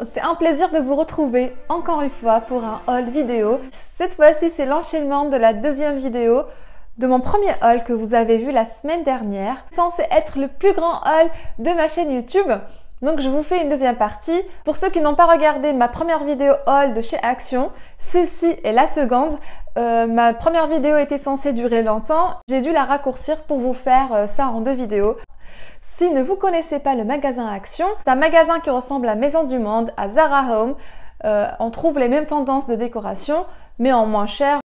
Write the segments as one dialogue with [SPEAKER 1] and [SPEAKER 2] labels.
[SPEAKER 1] C'est un plaisir de vous retrouver encore une fois pour un haul vidéo. Cette fois-ci, c'est l'enchaînement de la deuxième vidéo de mon premier haul que vous avez vu la semaine dernière. C'est censé être le plus grand haul de ma chaîne YouTube. Donc je vous fais une deuxième partie. Pour ceux qui n'ont pas regardé ma première vidéo haul de chez Action, celle-ci est la seconde. Ma première vidéo était censée durer longtemps. J'ai dû la raccourcir pour vous faire ça en deux vidéos. Si ne vous connaissez pas le magasin Action, c'est un magasin qui ressemble à Maison du Monde, à Zara Home. On trouve les mêmes tendances de décoration, mais en moins cher.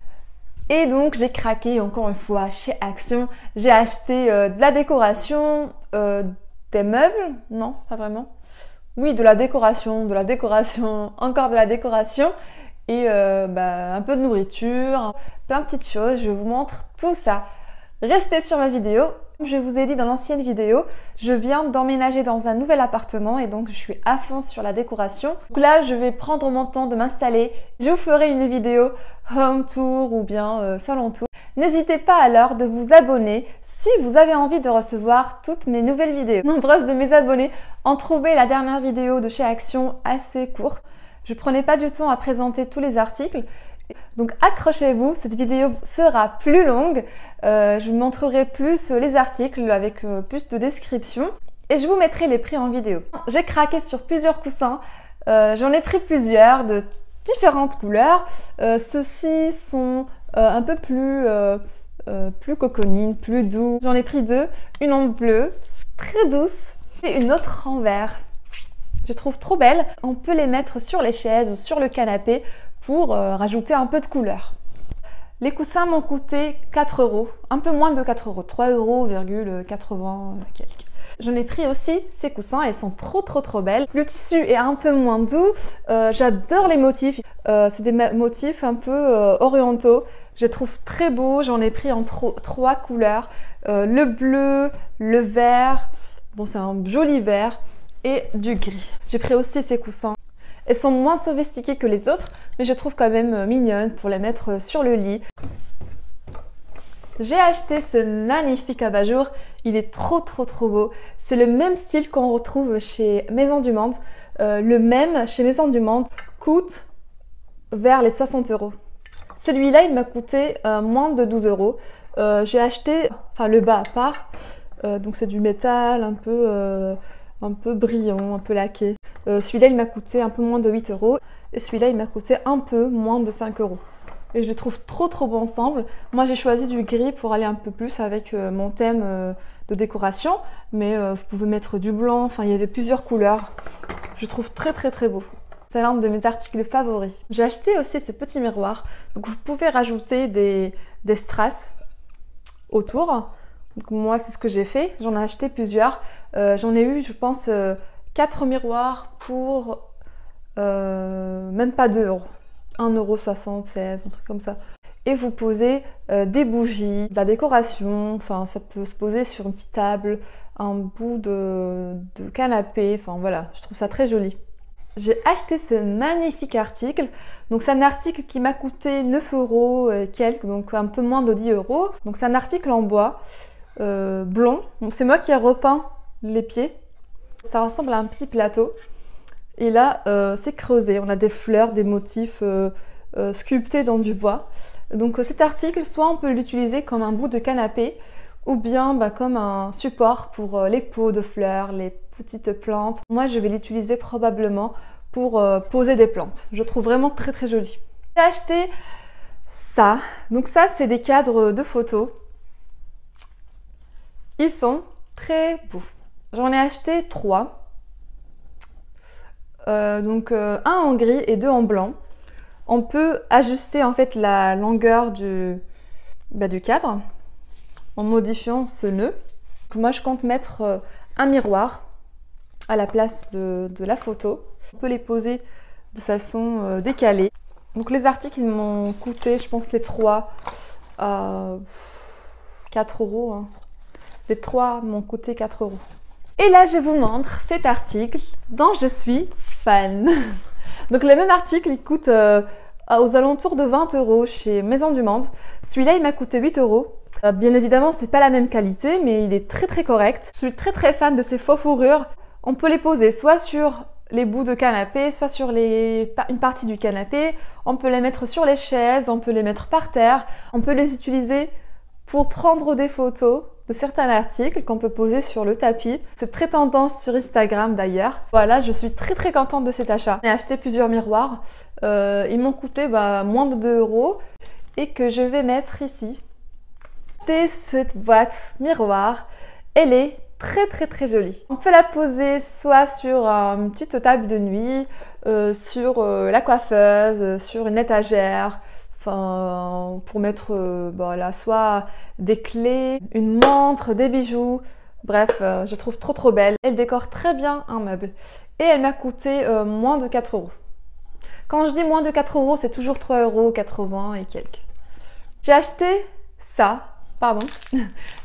[SPEAKER 1] Et donc j'ai craqué encore une fois chez Action. J'ai acheté de la décoration, des meubles, non, pas vraiment. Oui, de la décoration, encore de la décoration. Et un peu de nourriture, plein de petites choses. Je vous montre tout ça. Restez sur ma vidéo. Comme je vous ai dit dans l'ancienne vidéo, je viens d'emménager dans un nouvel appartement et donc je suis à fond sur la décoration. Donc là, je vais prendre mon temps de m'installer. Je vous ferai une vidéo home tour ou bien salon tour. N'hésitez pas alors de vous abonner si vous avez envie de recevoir toutes mes nouvelles vidéos. Nombreuses de mes abonnés ont trouvé la dernière vidéo de chez Action assez courte. Je prenais pas du temps à présenter tous les articles. Donc accrochez-vous, cette vidéo sera plus longue. Je vous montrerai plus les articles avec plus de descriptions et je vous mettrai les prix en vidéo. J'ai craqué sur plusieurs coussins. J'en ai pris plusieurs de différentes couleurs. Ceux-ci sont un peu plus cocooning, plus doux. J'en ai pris deux, une en bleu, très douce, et une autre en vert. Je trouve trop belle. On peut les mettre sur les chaises ou sur le canapé pour rajouter un peu de couleur. Les coussins m'ont coûté 4 €, un peu moins de 4 €, 3,80 € quelques. J'en ai pris aussi ces coussins, ils sont trop belles. Le tissu est un peu moins doux, j'adore les motifs. C'est des motifs un peu orientaux, je les trouve très beaux. J'en ai pris en 3 couleurs, le bleu, le vert, bon c'est un joli vert, et du gris. J'ai pris aussi ces coussins. Elles sont moins sophistiquées que les autres, mais je trouve quand même mignonnes pour les mettre sur le lit. J'ai acheté ce magnifique abat-jour, il est trop beau. C'est le même style qu'on retrouve chez Maison du Monde. Le même chez Maison du Monde coûte vers les 60 €. Celui-là, il m'a coûté moins de 12 €. J'ai acheté, enfin le bas à part, donc c'est du métal un peu brillant, un peu laqué. Celui-là, il m'a coûté un peu moins de 8 € et celui-là, il m'a coûté un peu moins de 5 €. Et je les trouve trop beaux ensemble. Moi, j'ai choisi du gris pour aller un peu plus avec mon thème de décoration, mais vous pouvez mettre du blanc, enfin, il y avait plusieurs couleurs. Je trouve très beau. C'est l'un de mes articles favoris. J'ai acheté aussi ce petit miroir. Donc, vous pouvez rajouter des strass autour. Donc moi, c'est ce que j'ai fait. J'en ai acheté plusieurs. J'en ai eu, je pense, 4 miroirs pour même pas 2 €. 1,76 €, un truc comme ça. Et vous posez des bougies, de la décoration. Enfin, ça peut se poser sur une petite table, un bout de canapé. Enfin, voilà, je trouve ça très joli. J'ai acheté ce magnifique article. Donc, c'est un article qui m'a coûté 9 € et quelques, donc un peu moins de 10 €. Donc, c'est un article en bois. Blond. C'est moi qui ai repeint les pieds. Ça ressemble à un petit plateau. Et là, c'est creusé. On a des fleurs, des motifs sculptés dans du bois. Donc cet article, soit on peut l'utiliser comme un bout de canapé, ou bien comme un support pour les pots de fleurs, les petites plantes. Moi, je vais l'utiliser probablement pour poser des plantes. Je trouve vraiment très joli. J'ai acheté ça. Donc ça, c'est des cadres de photos. Ils sont très beaux. J'en ai acheté 3. Un en gris et 2 en blanc. On peut ajuster en fait la longueur du cadre en modifiant ce nœud. Donc, moi, je compte mettre un miroir à la place de la photo. On peut les poser de façon décalée. Donc les articles, ils m'ont coûté, je pense, les 3 à 4 €. Hein. Les 3 m'ont coûté 4 €. Et là, je vous montre cet article dont je suis fan. Donc le même article, il coûte aux alentours de 20 € chez Maison du Monde. Celui-là, il m'a coûté 8 €. Bien évidemment, c'est pas la même qualité, mais il est très correct. Je suis très fan de ces faux fourrures. On peut les poser soit sur les bouts de canapé, soit sur une partie du canapé, on peut les mettre sur les chaises, on peut les mettre par terre, on peut les utiliser pour prendre des photos de certains articles qu'on peut poser sur le tapis. C'est très tendance sur Instagram d'ailleurs. Voilà, je suis très contente de cet achat. J'ai acheté plusieurs miroirs, ils m'ont coûté moins de 2 € et que je vais mettre ici. Et cette boîte miroir, elle est très jolie. On peut la poser soit sur une petite table de nuit, sur la coiffeuse, sur une étagère, enfin, pour mettre là, soit des clés, une montre, des bijoux. Bref, je trouve trop belle. Elle décore très bien un meuble. Et elle m'a coûté moins de 4 €. Quand je dis moins de 4 €, c'est toujours 3,80 € et quelques. J'ai acheté ça. Pardon,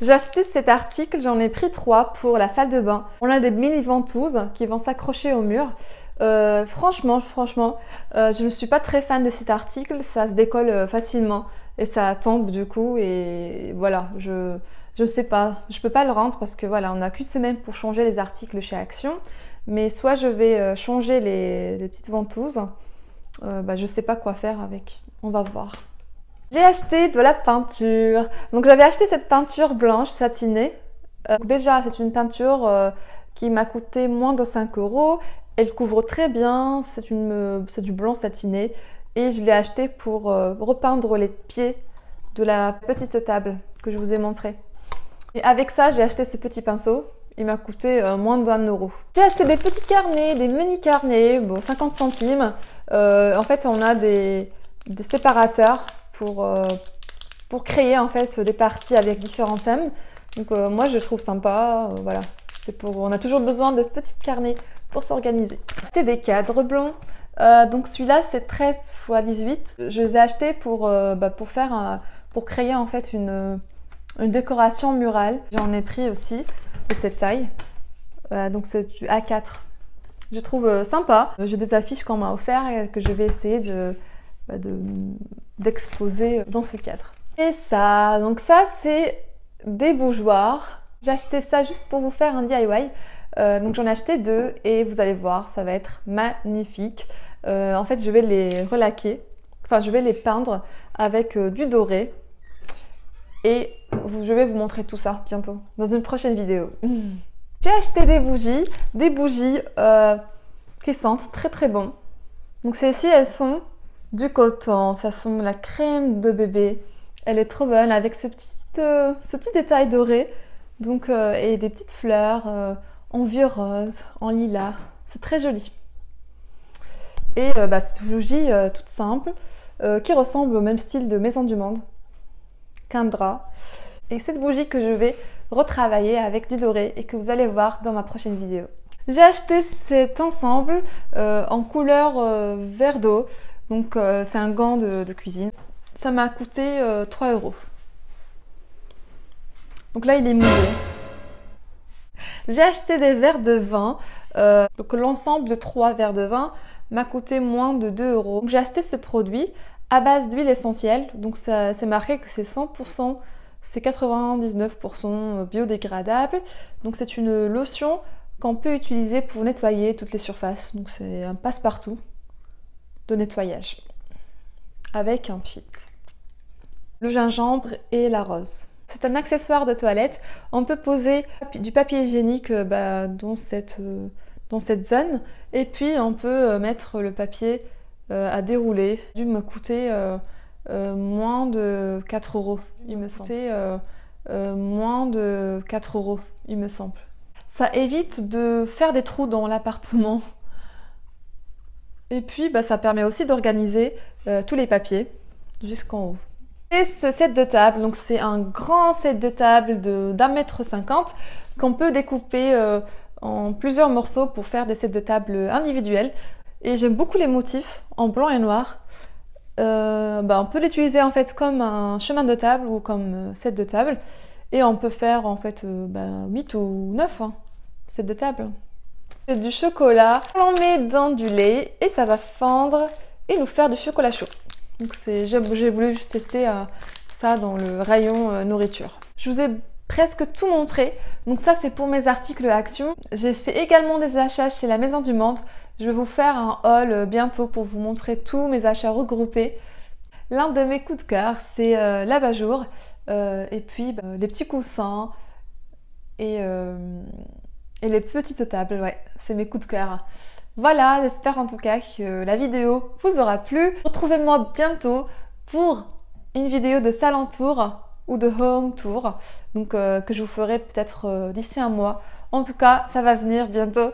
[SPEAKER 1] j'ai acheté cet article, j'en ai pris 3 pour la salle de bain. On a des mini ventouses qui vont s'accrocher au mur. Franchement, je ne suis pas très fan de cet article, ça se décolle facilement et ça tombe du coup et voilà, je ne sais pas, je peux pas le rendre parce que voilà, on n'a qu'une semaine pour changer les articles chez Action, mais soit je vais changer les petites ventouses, je sais pas quoi faire avec, on va voir. J'ai acheté de la peinture. Donc j'avais acheté cette peinture blanche satinée. Déjà c'est une peinture qui m'a coûté moins de 5 €. Elle couvre très bien, c'est du blanc satiné. Et je l'ai acheté pour repeindre les pieds de la petite table que je vous ai montré. Et avec ça j'ai acheté ce petit pinceau. Il m'a coûté moins d'1 €. J'ai acheté des petits carnets, des mini carnets, 50 centimes. En fait on a des séparateurs pour créer en fait des parties avec différents thèmes. Donc moi je trouve sympa, voilà. On a toujours besoin de petits carnets pour s'organiser. C'était des cadres blancs. Donc celui-là c'est 13 x 18. Je les ai achetés pour créer en fait une décoration murale. J'en ai pris aussi de cette taille. Donc c'est du A4. Je trouve sympa. J'ai des affiches qu'on m'a offert et que je vais essayer d'exposer dans ce cadre. Et ça, donc ça c'est des bougeoirs. J'ai acheté ça juste pour vous faire un DIY. Donc j'en ai acheté 2 et vous allez voir, ça va être magnifique. En fait je vais les relaquer, enfin je vais les peindre avec du doré. Et je vais vous montrer tout ça bientôt dans une prochaine vidéo. J'ai acheté des bougies qui sentent très bon. Donc celles-ci elles sont du coton, ça sent la crème de bébé. Elle est trop bonne avec ce petit détail doré. Donc, et des petites fleurs en vieux rose, en lilas. C'est très joli. Et c'est une bougie toute simple qui ressemble au même style de Maison du Monde qu'un drap. Et cette bougie que je vais retravailler avec du doré et que vous allez voir dans ma prochaine vidéo. J'ai acheté cet ensemble en couleur vert d'eau. Donc c'est un gant de cuisine. Ça m'a coûté 3 €. Donc là il est mouillé. J'ai acheté des verres de vin. Donc l'ensemble de 3 verres de vin m'a coûté moins de 2 €. Donc j'ai acheté ce produit à base d'huile essentielle. Donc c'est marqué que c'est 100%, c'est 99% biodégradable. Donc c'est une lotion qu'on peut utiliser pour nettoyer toutes les surfaces. Donc c'est un passe-partout de nettoyage avec un filtre. Le gingembre et la rose. C'est un accessoire de toilette. On peut poser du papier hygiénique dans cette zone et puis on peut mettre le papier à dérouler. Ça a dû me coûter moins de 4 €, il me semble. Moins de 4 €, il me semble. Ça évite de faire des trous dans l'appartement. Et puis ça permet aussi d'organiser tous les papiers jusqu'en haut. Et ce set de table, donc c'est un grand set de table d'1,50 m qu'on peut découper en plusieurs morceaux pour faire des sets de table individuels. Et j'aime beaucoup les motifs en blanc et noir. On peut l'utiliser en fait comme un chemin de table ou comme set de table. Et on peut faire en fait 8 ou 9 sets de table. C'est du chocolat, on met dans du lait et ça va fondre et nous faire du chocolat chaud. Donc j'ai voulu juste tester ça dans le rayon nourriture. Je vous ai presque tout montré. Donc ça c'est pour mes articles Action. J'ai fait également des achats chez la Maison du Monde. Je vais vous faire un haul bientôt pour vous montrer tous mes achats regroupés. L'un de mes coups de cœur, c'est l'abat-jour et puis les petits coussins et les petites tables. Ouais, c'est mes coups de cœur. Voilà, j'espère en tout cas que la vidéo vous aura plu. Retrouvez-moi bientôt pour une vidéo de salle en tour ou de home tour, donc que je vous ferai peut-être d'ici un mois. En tout cas, ça va venir bientôt.